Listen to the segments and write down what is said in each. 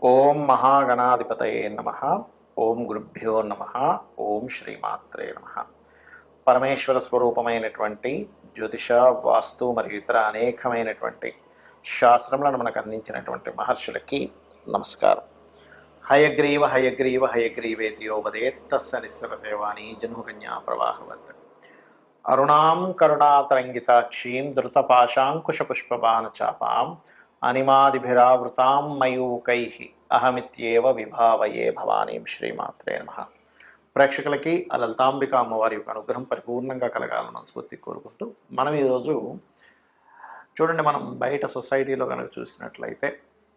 ఓం మహాగణాధిపతయే నమ. ఓం గురుభ్యో నమ. ఓం శ్రీమాత్రే నమ. పరమేశ్వర స్వరూపమైనటువంటి జ్యోతిష, వాస్తు మరియు ఇతర అనేకమైనటువంటి శాస్త్రములను మనకు అందించినటువంటి మహర్షులకి నమస్కారం. హయగ్రీవ హయగ్రీవ హయగ్రీవేతియోపదేత్తస్స నిస్సరదేవాణి జన్మకన్యా ప్రవాహవత్. అరుణాం కరుణాతరంగితాక్షీం ధృతపాశాంకుశపుష్పబాణచాపాం అనిమాదిభిరావృతాం మయూకైః అహమిత్యేవ విభావయే భవానీం. శ్రీమాత్రే నమః. ప్రేక్షకులకి ఆ లలితాంబిక అమ్మవారి యొక్క అనుగ్రహం పరిపూర్ణంగా కలగాలని మనస్ఫూర్తి కోరుకుంటూ మనం ఈరోజు చూడండి, మనం బయట సొసైటీలో కనుక చూసినట్లయితే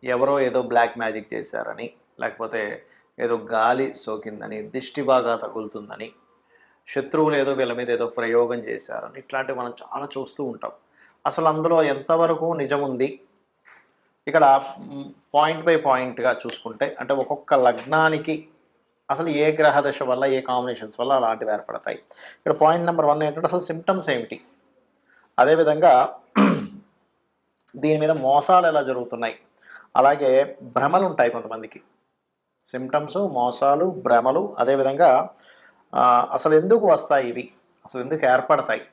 ఎవరో ఏదో బ్లాక్ మ్యాజిక్ చేశారని, లేకపోతే ఏదో గాలి సోకిందని, దిష్టి బాగా తగులుతుందని, శత్రువులు ఏదో వీళ్ళ మీద ఏదో ప్రయోగం చేశారని, ఇట్లాంటివి మనం చాలా చూస్తూ ఉంటాం. అసలు అందులో ఎంతవరకు నిజం ఉంది? ఇక్కడ పాయింట్ బై పాయింట్గా చూసుకుంటే, అంటే ఒక్కొక్క లగ్నానికి అసలు ఏ గ్రహ దశ వల్ల, ఏ కాంబినేషన్స్ వల్ల అలాంటివి ఏర్పడతాయి. ఇక్కడ పాయింట్ నెంబర్ 1 ఏంటంటే అసలు సిమ్టమ్స్ ఏమిటి, అదేవిధంగా దీని మీద మోసాలు ఎలా జరుగుతున్నాయి, అలాగే భ్రమలు ఉంటాయి కొంతమందికి. సిమ్టమ్స్, మోసాలు, భ్రమలు, అదేవిధంగా అసలు ఎందుకు వస్తాయి ఇవి, అసలు ఎందుకు ఏర్పడతాయి,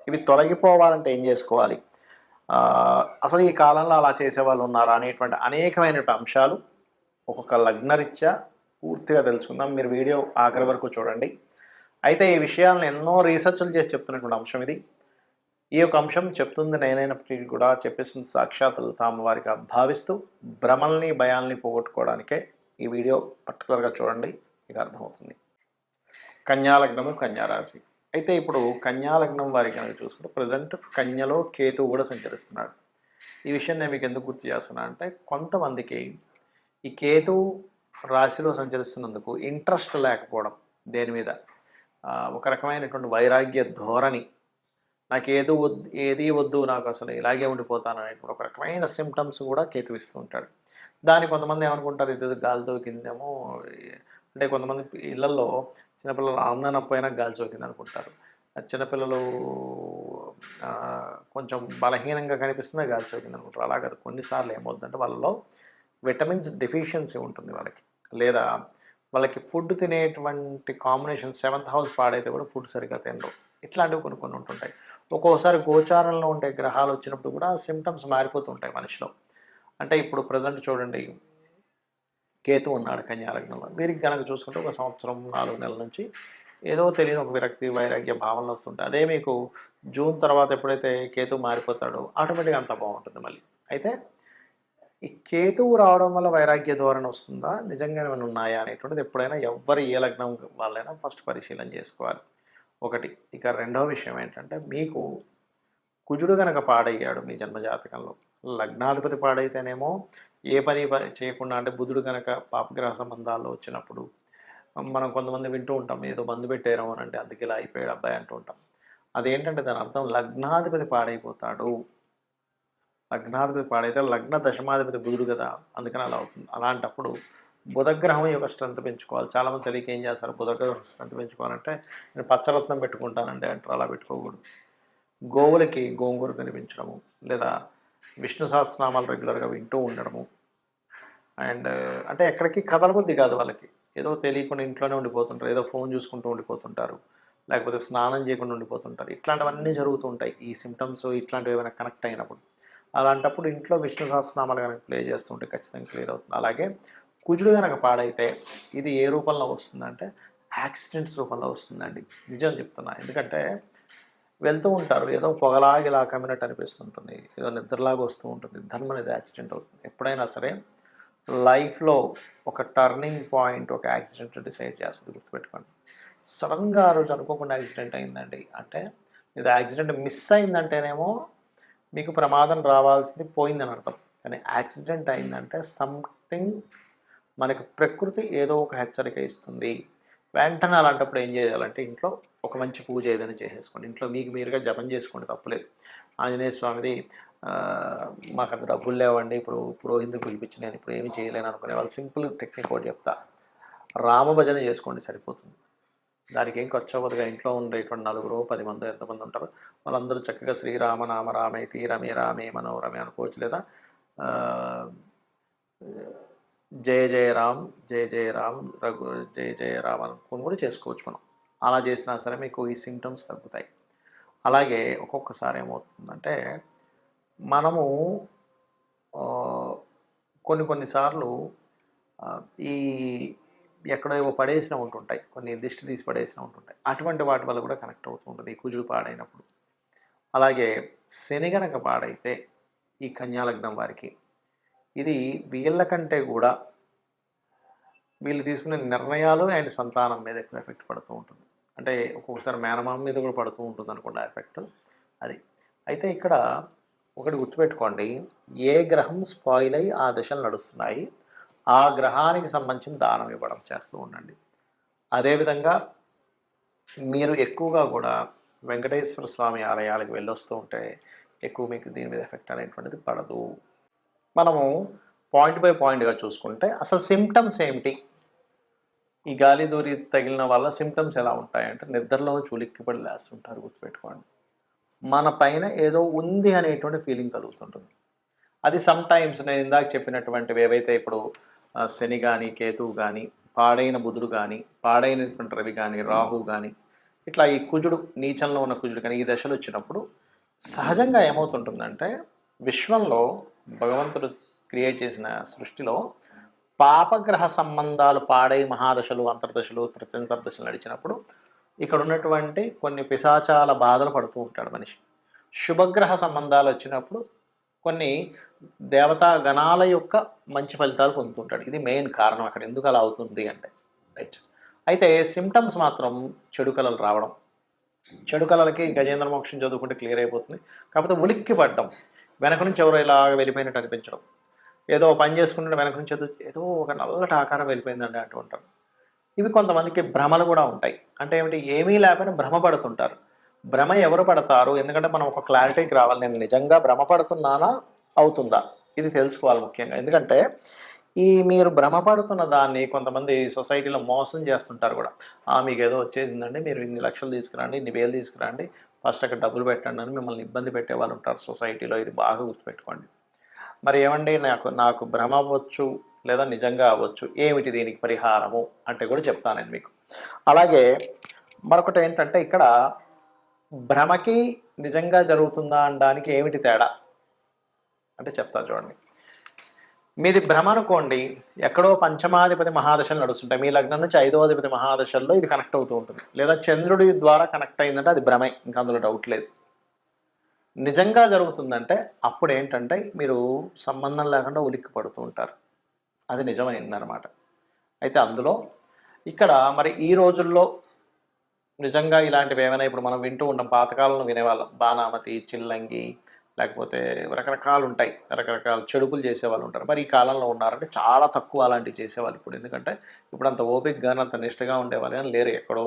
ఇవి తొలగిపోవాలంటే ఏం చేసుకోవాలి, అసలు ఈ కాలంలో అలా చేసేవాళ్ళు ఉన్నారా అనేటువంటి అనేకమైనటువంటి అంశాలు ఒక్కొక్క లగ్నరీత్యా పూర్తిగా తెలుసుకుందాం. మీరు వీడియో ఆఖరి వరకు చూడండి. అయితే ఈ విషయాలను ఎన్నో రీసెర్చ్లు చేసి చెప్తున్నటువంటి అంశం ఇది. ఈ యొక్క అంశం చెప్తుంది నేనైనప్పటికీ కూడా చెప్పేస్తుంది సాక్షాత్ లలితామ్మ వారిగా భావిస్తూ భ్రమల్ని, భయాల్ని పోగొట్టుకోవడానికే ఈ వీడియో పర్టికులర్గా చూడండి, మీకు అర్థమవుతుంది. కన్యాలగ్నము, కన్యారాశి. అయితే ఇప్పుడు కన్యాలగ్నం వారికి కనుక చూసుకుంటే ప్రజెంట్ కన్యలో కేతువు కూడా సంచరిస్తున్నాడు. ఈ విషయం నేను మీకు ఎందుకు గుర్తు చేస్తున్నా అంటే, కొంతమందికి ఈ కేతువు రాశిలో సంచరిస్తున్నందుకు ఇంట్రెస్ట్ లేకపోవడం దేని మీద, ఒక రకమైనటువంటి వైరాగ్య ధోరణి, నాకు ఏది వద్దు, నాకు అసలు ఇలాగే ఉండిపోతాను అనేటువంటి ఒక రకమైన సిమ్టమ్స్ కూడా కేతు ఇస్తూ ఉంటాడు. దాన్ని కొంతమంది ఏమనుకుంటారు, ఇది గాలితో కిందేమో, అంటే కొంతమంది ఇళ్లలో చిన్నపిల్లలు ఆందనపోయినా గాలి సోకింది అనుకుంటారు. చిన్నపిల్లలు కొంచెం బలహీనంగా కనిపిస్తున్నా గాలి సోకింది అనుకుంటారు. అలాగే కొన్నిసార్లు ఏమవుతుందంటే వాళ్ళలో విటమిన్స్ డెఫిషియన్సీ ఉంటుంది వాళ్ళకి, లేదా వాళ్ళకి ఫుడ్ తినేటువంటి కాంబినేషన్ 7th హౌస్ పాడైతే కూడా ఫుడ్ సరిగ్గా తినరు. ఇట్లాంటివి కొన్ని ఉంటుంటాయి. ఒక్కోసారి గోచారంలో ఉండే గ్రహాలు వచ్చినప్పుడు కూడా సిమ్టమ్స్ మారిపోతుంటాయి మనిషిలో. అంటే ఇప్పుడు ప్రజెంట్ చూడండి, కేతు ఉన్నాడు కన్యాలగ్నంలో. వీరికి కనుక చూసుకుంటే 1 సంవత్సరం 4 నెలల నుంచి ఏదో తెలియని ఒక విరక్తి, వైరాగ్య భావనలు వస్తుంటాయి. అదే మీకు జూన్ తర్వాత ఎప్పుడైతే కేతు మారిపోతాడో ఆటోమేటిక్గా అంత బాగుంటుంది మళ్ళీ. అయితే ఈ కేతువు రావడం వల్ల వైరాగ్య ధోరణి వస్తుందా, నిజంగానే ఏమైనా ఉన్నాయా అనేటువంటిది ఎప్పుడైనా ఎవ్వరు ఏ లగ్నం వాళ్ళైనా ఫస్ట్ పరిశీలన చేసుకోవాలి. ఒకటి. ఇక రెండవ విషయం ఏంటంటే, మీకు కుజుడు కనుక పాడయ్యాడు మీ జన్మజాతకంలో, లగ్నాధిపతి పాడైతేనేమో ఏ పని చేయకుండా, అంటే బుధుడు కనుక పాపగ్రహ సంబంధాల్లో వచ్చినప్పుడు మనం కొంతమంది వింటూ ఉంటాం, ఏదో మందు పెట్టారు అని, అంటే అందుకే ఇలా అయిపోయాడు అబ్బాయి అంటూ ఉంటాం. అదేంటంటే దాని అర్థం లగ్నాధిపతి పాడైపోతాడు. లగ్నాధిపతి పాడైతే లగ్న దశమాధిపతి బుధుడు కదా, అందుకని అలా అవుతుంది. అలాంటప్పుడు బుధగ్రహం యొక్క స్ట్రెంత్ పెంచుకోవాలి. చాలామంది తెలియక ఏం చేస్తారు, బుధగ్రహం స్ట్రెంత్ పెంచుకోవాలంటే నేను పచ్చరత్నం పెట్టుకుంటానండి అంటారు. అలా పెట్టుకోకూడదు. గోవులకి గోంగూర తినిపించడము, లేదా విష్ణు సహస్రనామాలు రెగ్యులర్గా వింటూ ఉండడము. అండ్ అంటే ఎక్కడికి కదలబుద్ధి కాదు వాళ్ళకి, ఏదో తెలియకుండా ఇంట్లోనే ఉండిపోతుంటారు, ఏదో ఫోన్ చూసుకుంటూ ఉండిపోతుంటారు, లేకపోతే స్నానం చేయకుండా ఉండిపోతుంటారు. ఇట్లాంటివన్నీ జరుగుతూ ఉంటాయి. ఈ సిమ్టమ్స్ ఇట్లాంటివి ఏమైనా కనెక్ట్ అయినప్పుడు, అలాంటప్పుడు ఇంట్లో విష్ణు సహస్రనామాలు కనుక ప్లే చేస్తుంటే ఖచ్చితంగా క్లియర్ అవుతుంది. అలాగే కుజుడు కనుక పాడైతే ఇది ఏ రూపంలో వస్తుందంటే యాక్సిడెంట్స్ రూపంలో వస్తుందండి. నిజం చెప్తున్నా. ఎందుకంటే వెళ్తూ ఉంటారు, ఏదో పొగలాగి ఇలా కమ్మినట్టు అనిపిస్తుంటుంది, ఏదో నిద్రలాగా వస్తూ ఉంటుంది, ధర్మం అనేది యాక్సిడెంట్ అవుతుంది. ఎప్పుడైనా సరే లైఫ్లో ఒక టర్నింగ్ పాయింట్, ఒక యాక్సిడెంట్ డిసైడ్ చేస్తుంది, గుర్తుపెట్టుకోండి. సడన్గా ఆ రోజు అనుకోకుండా యాక్సిడెంట్ అయిందండి అంటే, ఇది యాక్సిడెంట్ మిస్ అయిందంటేనేమో మీకు ప్రమాదం రావాల్సింది పోయిందని అర్థం. కానీ యాక్సిడెంట్ అయిందంటే సంథింగ్ మనకి ప్రకృతి ఏదో ఒక హెచ్చరిక ఇస్తుంది. వెంటనే అలాంటప్పుడు ఏం చేయాలంటే, ఇంట్లో ఒక మంచి పూజ ఏదైనా చేసేసుకోండి. ఇంట్లో మీకు మీరుగా జపం చేసుకోండి, తప్పులేదు. ఆంజనేయ స్వామిది మాకు అంత డబ్బులు లేవండి, ఇప్పుడు పురోహితుడిని పిలిపించి నేను ఇప్పుడు ఏమి చేయలేను అనుకునే వాళ్ళు సింపుల్ టెక్నిక్ ఒకటి చెప్తా. రామభజన చేసుకోండి, సరిపోతుంది. దానికి ఏం ఖర్చు అవ్వదుగా. ఇంట్లో ఉండేటువంటి 4 10 మంది ఎంతమంది ఉంటారు, వాళ్ళందరూ చక్కగా శ్రీరామనామ రామేతి రమే రామే మనోరమే అనుకోవచ్చు, లేదా జయ జయ రామ్, జయ జయ రామ్, జయ జయ రామ్ అనుకుని కూడా చేసుకోవచ్చు మనం. అలా చేసినా సరే మీకు ఈ సిమ్టమ్స్ తగ్గుతాయి. అలాగే ఒక్కొక్కసారి ఏమవుతుందంటే మనము కొన్నిసార్లు ఈ ఎక్కడో ఏవో పడేసినవి ఉంటుంటాయి, కొన్ని దిష్టి తీసి పడేసినవి ఉంటుంటాయి. అటువంటి వాటి వల్ల కూడా కనెక్ట్ అవుతూ ఉంటుంది ఈ కుజుడు పాడైనప్పుడు. అలాగే శని గనక పాడైతే ఈ కన్యాలగ్నం వారికి ఇది వీళ్ళ కంటే కూడా వీళ్ళు తీసుకునే నిర్ణయాలు అండ్ సంతానం మీద ఎక్కువ ఎఫెక్ట్ పడుతూ ఉంటుంది. అంటే ఒక్కొక్కసారి మేనమామ మీద కూడా పడుతూ ఉంటుంది అనుకోండి ఎఫెక్ట్ అది. అయితే ఇక్కడ ఒకటి గుర్తుపెట్టుకోండి, ఏ గ్రహం స్పాయిల్ అయ్యి ఆ దశలు నడుస్తున్నాయి ఆ గ్రహానికి సంబంధించిన దానం ఇవ్వడం చేస్తూ ఉండండి. అదేవిధంగా మీరు ఎక్కువగా కూడా వెంకటేశ్వర స్వామి ఆలయాలకు వెళ్ళొస్తూ ఉంటే ఎక్కువ మీకు దీని మీద ఎఫెక్ట్ అనేటువంటిది పడదు. మనము పాయింట్ బై పాయింట్గా చూసుకుంటే అసలు సిమ్టమ్స్ ఏమిటి, ఈ గాలి దూరి తగిలిన వల్ల సిమ్టమ్స్ ఎలా ఉంటాయంటే నిద్రలో ఉలిక్కిపడి లేస్తుంటారు. గుర్తుపెట్టుకోండి, మన పైన ఏదో ఉంది అనేటువంటి ఫీలింగ్ కలుగుతుంటుంది. అది సమ్ టైమ్స్ నేను ఇందాక చెప్పినటువంటివి ఏవైతే ఇప్పుడు శని కానీ కేతువు కానీ పాడైన బుధుడు కానీ పాడైనటువంటి రవి కానీ రాహు కానీ ఇట్లా ఈ కుజుడు నీచంలో ఉన్న కుజుడు కానీ ఈ దశలు వచ్చినప్పుడు సహజంగా ఏమవుతుంటుందంటే విశ్వంలో భగవంతుడు క్రియేట్ చేసిన సృష్టిలో పాపగ్రహ సంబంధాలు పాడై మహాదశలు అంతర్దశలు ప్రత్యంతర్దశలు నడిచినప్పుడు ఇక్కడ ఉన్నటువంటి కొన్ని పిశాచాల బాధలు పడుతూ ఉంటాడు మనిషి. శుభగ్రహ సంబంధాలు వచ్చినప్పుడు కొన్ని దేవతా గణాల యొక్క మంచి ఫలితాలు పొందుతుంటాడు. ఇది మెయిన్ కారణం అక్కడ ఎందుకు అలా అవుతుంది అంటే. రైట్. అయితే సిమ్టమ్స్ మాత్రం చెడు కళలు రావడం, చెడు కళలకి గజేంద్ర మోక్షం చదువుకుంటే క్లియర్ అయిపోతుంది. కాకపోతే ఉలిక్కి పడ్డం, వెనక నుంచి ఎవరో ఇలా వెళ్ళిపోయినట్టు అనిపించడం, ఏదో పని చేసుకుంటే వెనక నుంచి ఏదో ఒక నల్లటి ఆకారం వెళ్ళిపోయిందండి అంటూ ఉంటారు. ఇవి కొంతమందికి భ్రమలు కూడా ఉంటాయి. అంటే ఏమిటి, ఏమీ లేకపోయినా భ్రమ పడుతుంటారు. భ్రమ ఎవరు పడతారు, ఎందుకంటే మనం ఒక క్లారిటీకి రావాలి, నేను నిజంగా భ్రమ పడుతున్నానా అవుతుందా ఇది తెలుసుకోవాలి ముఖ్యంగా. ఎందుకంటే ఈ మీరు భ్రమపడుతున్న దాన్ని కొంతమంది సొసైటీలో మోసం చేస్తుంటారు కూడా. మీకు ఏదో వచ్చేసిందండి, మీరు ఇన్ని లక్షలు తీసుకురండి, ఇన్ని వేలు తీసుకురండి, ఫస్ట్ అక్కడ డబ్బులు పెట్టండి అని మిమ్మల్ని ఇబ్బంది పెట్టే వాళ్ళు ఉంటారు సొసైటీలో. ఇది బాగా గుర్తుపెట్టుకోండి. మరి ఏమండి నాకు భ్రమ అవ్వచ్చు లేదా నిజంగా అవ్వచ్చు, ఏమిటి దీనికి పరిహారము అంటే కూడా చెప్తాను నేను మీకు. అలాగే మరొకటి ఏంటంటే ఇక్కడ భ్రమకి నిజంగా జరుగుతుందా అనడానికి ఏమిటి తేడా అంటే చెప్తాను చూడండి. మీది భ్రమ అనుకోండి, ఎక్కడో పంచమాధిపతి మహాదశలు నడుస్తుంటాయి, మీ లగ్నం నుంచి 5వ అధిపతి మహాదశల్లో ఇది కనెక్ట్ అవుతూ ఉంటుంది, లేదా చంద్రుడి ద్వారా కనెక్ట్ అయిందంటే అది భ్రమే, ఇంకా అందులో డౌట్ లేదు. నిజంగా జరుగుతుందంటే అప్పుడు ఏంటంటే మీరు సంబంధం లేకుండా ఉలిక్కి పడుతూ ఉంటారు, అది నిజమైందనమాట. అయితే అందులో ఇక్కడ మరి ఈ రోజుల్లో నిజంగా ఇలాంటివి ఏమైనా ఇప్పుడు మనం వింటూ ఉంటాం, పాతకాలంలో వినేవాళ్ళం, బాణామతి, చిల్లంగి, లేకపోతే రకరకాలు ఉంటాయి, రకరకాల చెడుపులు చేసేవాళ్ళు ఉంటారు. మరి ఈ కాలంలో ఉన్నారంటే చాలా తక్కువ అలాంటివి చేసేవాళ్ళు ఇప్పుడు. ఎందుకంటే ఇప్పుడు అంత ఓపిక కానీ అంత నిష్టగా ఉండేవాళ్ళు కానీ లేరు. ఎక్కడో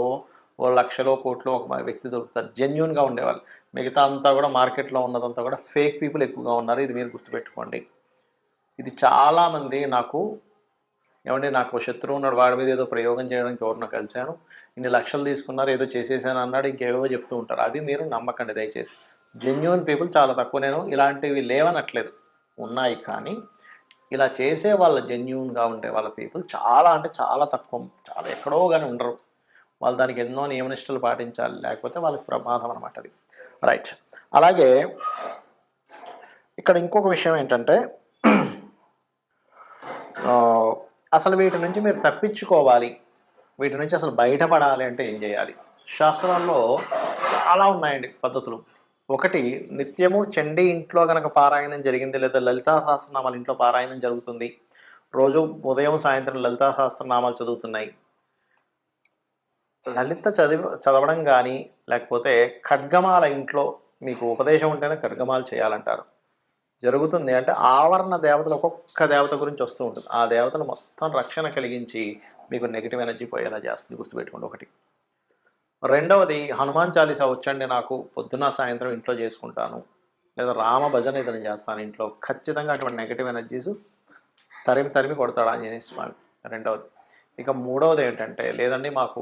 ఓ లక్షలో కోట్లో ఒక వ్యక్తి దొరుకుతారు జెన్యూన్గా ఉండేవాళ్ళు. మిగతా అంతా కూడా మార్కెట్లో ఉన్నదంతా కూడా ఫేక్ పీపుల్ ఎక్కువగా ఉన్నారు, ఇది మీరు గుర్తుపెట్టుకోండి. ఇది చాలామంది నాకు శత్రువు ఉన్నాడు, వాడి మీద ఏదో ప్రయోగం చేయడానికి ఎవరినో కలిశాను, ఇన్ని లక్షలు తీసుకున్నారు, ఏదో చేసేసాను అన్నాడు, ఇంకేవో చెప్తూ ఉంటారు. అది మీరు నమ్మకండి దయచేసి. జెన్యూన్ పీపుల్ చాలా తక్కువ. నేను ఇలాంటివి లేవనట్లేదు, ఉన్నాయి, కానీ ఇలా చేసే వాళ్ళ జెన్యూన్గా ఉండే వాళ్ళ పీపుల్ చాలా అంటే చాలా తక్కువ, చాలా ఎక్కడో కానీ ఉండరు. వాళ్ళు దానికి ఎన్నో నియమనిష్టలు పాటించాలి, లేకపోతే వాళ్ళకి ప్రమాదం అనమాట అది. రైట్. అలాగే ఇక్కడ ఇంకొక విషయం ఏంటంటే అసలు వీటి నుంచి మీరు తప్పించుకోవాలి, వీటి నుంచి అసలు బయటపడాలి అంటే ఏం చేయాలి? శాస్త్రాల్లో చాలా ఉన్నాయండి పద్ధతులు. ఒకటి, నిత్యము చండీ ఇంట్లో కనుక పారాయణం జరిగింది, లేదా లలితా సహస్రనామాలు ఇంట్లో పారాయణం జరుగుతుంది, రోజు ఉదయం సాయంత్రం లలితా సహస్రనామాలు చదువుతున్నాయి, లలిత చదవడం కానీ లేకపోతే ఖడ్గమాల ఇంట్లో మీకు ఉపదేశం ఉంటేనే ఖడ్గమాలు చేయాలంటారు, జరుగుతుంది. అంటే ఆవరణ దేవతలు ఒక్కొక్క దేవత గురించి వస్తూ ఉంటుంది, ఆ దేవతలు మొత్తం రక్షణ కలిగించి మీకు నెగిటివ్ ఎనర్జీ పోయేలా చేస్తుంది, గుర్తుపెట్టుకోండి. ఒకటి. రెండవది, హనుమాన్ చాలీసా వచ్చండి నాకు, పొద్దున్న సాయంత్రం ఇంట్లో చేసుకుంటాను, లేదా రామ భజన ఏదైనా చేస్తాను ఇంట్లో, ఖచ్చితంగా అటువంటి నెగిటివ్ ఎనర్జీస్ తరిమి కొడతాడు ఆంజనేయ స్వామి. రెండవది. ఇక మూడవది ఏంటంటే, లేదండి మాకు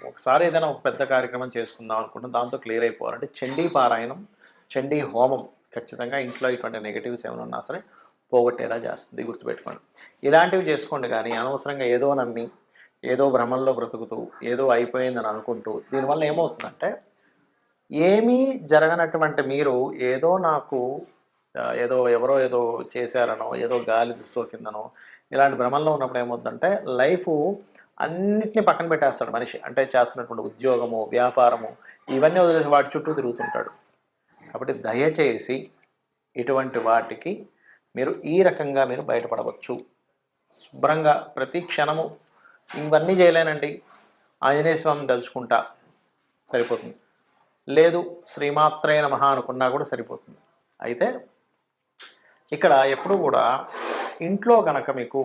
ఒకసారి ఏదైనా ఒక పెద్ద కార్యక్రమం చేసుకుందాం అనుకుంటాం, దాంతో క్లియర్ అయిపోవాలంటే చండీ పారాయణం, చండీ హోమం ఖచ్చితంగా ఇంట్లో ఇటువంటి నెగిటివ్స్ ఏమైనా ఉన్నా సరే పోగొట్టేలా చేస్తుంది, గుర్తుపెట్టుకోండి. ఇలాంటివి చేసుకోండి. కానీ అనవసరంగా ఏదో నమ్మి ఏదో భ్రమంలో బ్రతుకుతూ ఏదో అయిపోయిందని అనుకుంటూ దీనివల్ల ఏమవుతుందంటే ఏమీ జరగనటువంటి మీరు ఏదో నాకు ఏదో ఎవరో ఏదో చేశారనో ఏదో గాలి సోకిందనో ఇలాంటి భ్రమంలో ఉన్నప్పుడు ఏమవుతుందంటే లైఫ్ అన్నిటిని పక్కన పెట్టేస్తాడు మనిషి. అంటే చేస్తున్నటువంటి ఉద్యోగము, వ్యాపారము ఇవన్నీ వదిలేసి వాటి చుట్టూ తిరుగుతుంటాడు. కాబట్టి దయచేసి ఇటువంటి వాటికి మీరు ఈ రకంగా మీరు బయటపడవచ్చు. శుభ్రంగా ప్రతి క్షణము ఇవన్నీ చేయలేనండి, ఆంజనేయ స్వామిని తలుచుకుంటా సరిపోతుంది, లేదు శ్రీమాత్రే నమః అనుకున్నా కూడా సరిపోతుంది. అయితే ఇక్కడ ఎప్పుడూ కూడా ఇంట్లో కనుక మీకు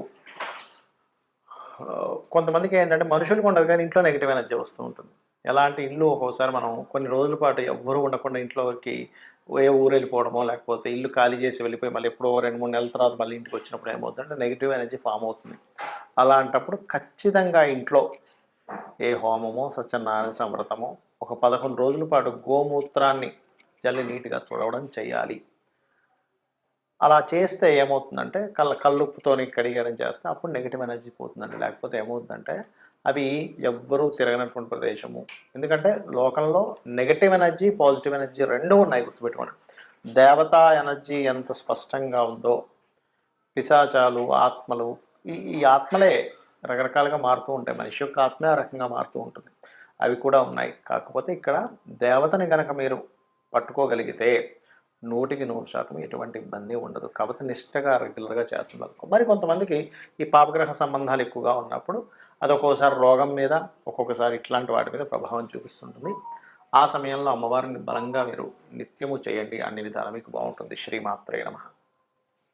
కొంతమందికి ఏంటంటే మనుషులకు ఉండదు కానీ ఇంట్లో నెగిటివ్ ఎనర్జీ వస్తూ ఉంటుంది. ఎలాంటి ఇల్లు ఒక్కోసారి మనం కొన్ని రోజుల పాటు ఎవ్వరూ ఉండకుండా ఇంట్లోకి ఏ ఊరు వెళ్ళిపోవడమో లేకపోతే ఇల్లు ఖాళీ చేసి వెళ్ళిపోయి మళ్ళీ ఎప్పుడో 2-3 నెలల తర్వాత మళ్ళీ ఇంటికి వచ్చినప్పుడు ఏమవుతుందంటే నెగిటివ్ ఎనర్జీ ఫామ్ అవుతుంది. అలాంటప్పుడు ఖచ్చితంగా ఇంట్లో ఏ హోమమో సత్యనారాయణ సంవ్రతమో ఒక 11 రోజుల పాటు గోమూత్రాన్ని చల్లి నీట్గా తుడవడం చేయాలి. అలా చేస్తే ఏమవుతుందంటే కల్లుప్పుతోని కడిగడం చేస్తే అప్పుడు నెగిటివ్ ఎనర్జీ పోతుందండి. లేకపోతే ఏమవుతుందంటే అవి ఎవ్వరూ తిరగనటువంటి ప్రదేశము. ఎందుకంటే లోకంలో నెగిటివ్ ఎనర్జీ, పాజిటివ్ ఎనర్జీ రెండూ ఉన్నాయి, గుర్తుపెట్టుకోండి. దేవతా ఎనర్జీ ఎంత స్పష్టంగా ఉందో పిశాచాలు, ఆత్మలు ఈ ఆత్మలే రకరకాలుగా మారుతూ ఉంటాయి. మనిషి యొక్క ఆత్మే ఆ రకంగా మారుతూ ఉంటుంది. అవి కూడా ఉన్నాయి. కాకపోతే ఇక్కడ దేవతని కనుక మీరు పట్టుకోగలిగితే 100% ఎటువంటి ఇబ్బంది ఉండదు. కాకపోతే నిష్టగా రెగ్యులర్గా చేస్తున్నారు. మరి కొంతమందికి ఈ పాపగ్రహ సంబంధాలు ఎక్కువగా ఉన్నప్పుడు అది ఒక్కోసారి రోగం మీద, ఒక్కొక్కసారి ఇట్లాంటి వాటి మీద ప్రభావం చూపిస్తుంటుంది. ఆ సమయంలో అమ్మవారిని బలంగా మీరు నిత్యము చేయండి, అన్ని విధాలు మీకు బాగుంటుంది. శ్రీమాత్రే నమః.